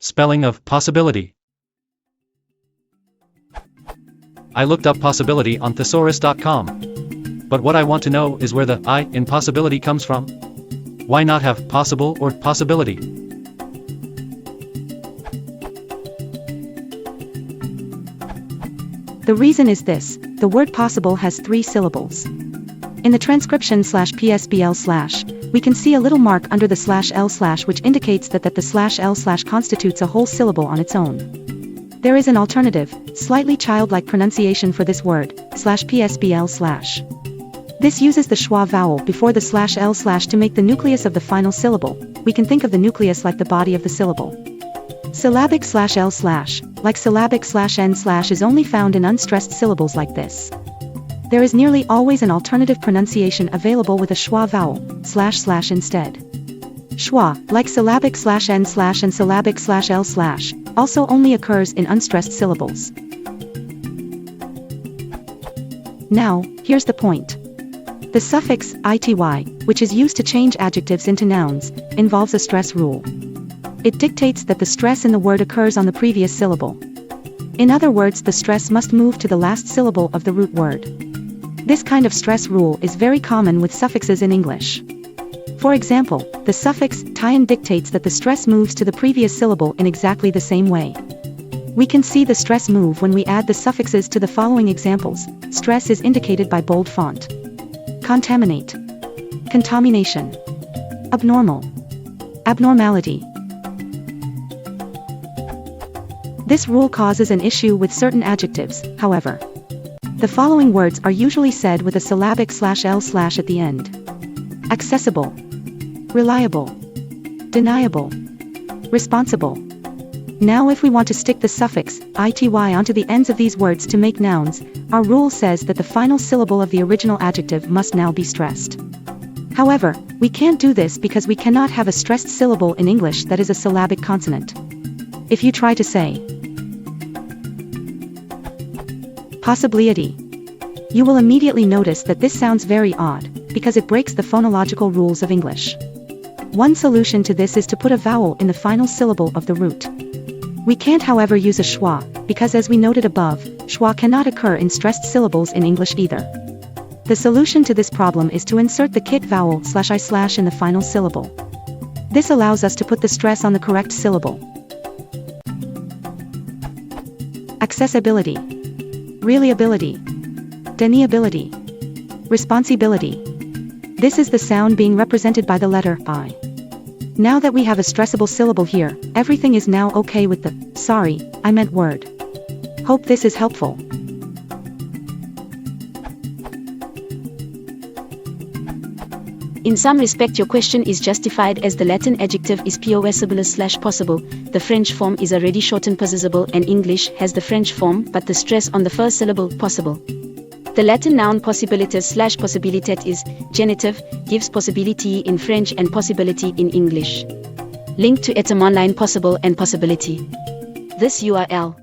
Spelling of possibility. I looked up possibility on thesaurus.com. But what I want to know is where the I in possibility comes from. Why not have possible or possibility? The reason is this: the word possible has 3 syllables. In the transcription /psbl/, we can see a little mark under the /l/ which indicates that the /l/ constitutes a whole syllable on its own. There is an alternative, slightly childlike pronunciation for this word, /psbl/. This uses the schwa vowel before the /l/ to make the nucleus of the final syllable. We can think of the nucleus like the body of the syllable. Syllabic /l/, like syllabic /n/ is only found in unstressed syllables like this. There is nearly always an alternative pronunciation available with a schwa vowel, // instead. Schwa, like syllabic /n/ and syllabic /l/, also only occurs in unstressed syllables. Now, here's the point. The suffix ity, which is used to change adjectives into nouns, involves a stress rule. It dictates that the stress in the word occurs on the previous syllable. In other words, the stress must move to the last syllable of the root word. This kind of stress rule is very common with suffixes in English. For example, the suffix -tien dictates that the stress moves to the previous syllable in exactly the same way. We can see the stress move when we add the suffixes to the following examples. Stress is indicated by bold font. Contaminate, contamination, abnormal, abnormality. This rule causes an issue with certain adjectives, however. The following words are usually said with a syllabic /l/ at the end. Accessible, reliable, deniable, responsible. Now if we want to stick the suffix ity onto the ends of these words to make nouns, our rule says that the final syllable of the original adjective must now be stressed. However, we can't do this because we cannot have a stressed syllable in English that is a syllabic consonant. If you try to say possibility, you will immediately notice that this sounds very odd, because it breaks the phonological rules of English. One solution to this is to put a vowel in the final syllable of the root. We can't however use a schwa, because as we noted above, schwa cannot occur in stressed syllables in English either. The solution to this problem is to insert the kit vowel /i/ in the final syllable. This allows us to put the stress on the correct syllable. Accessibility, reliability, deniability, responsibility. This is the sound being represented by the letter I. Now that we have a stressable syllable here, everything is now okay with the sorry, I meant word. Hope this is helpful. In some respect your question is justified as the Latin adjective is pôsibl/possible, the French form is already shortened pôsɪbl and English has the French form but the stress on the first syllable possible. The Latin noun possibilitas/possibilitat is genitive, gives possibility in French and possibility in English. Link to etym online possible and possibility. This URL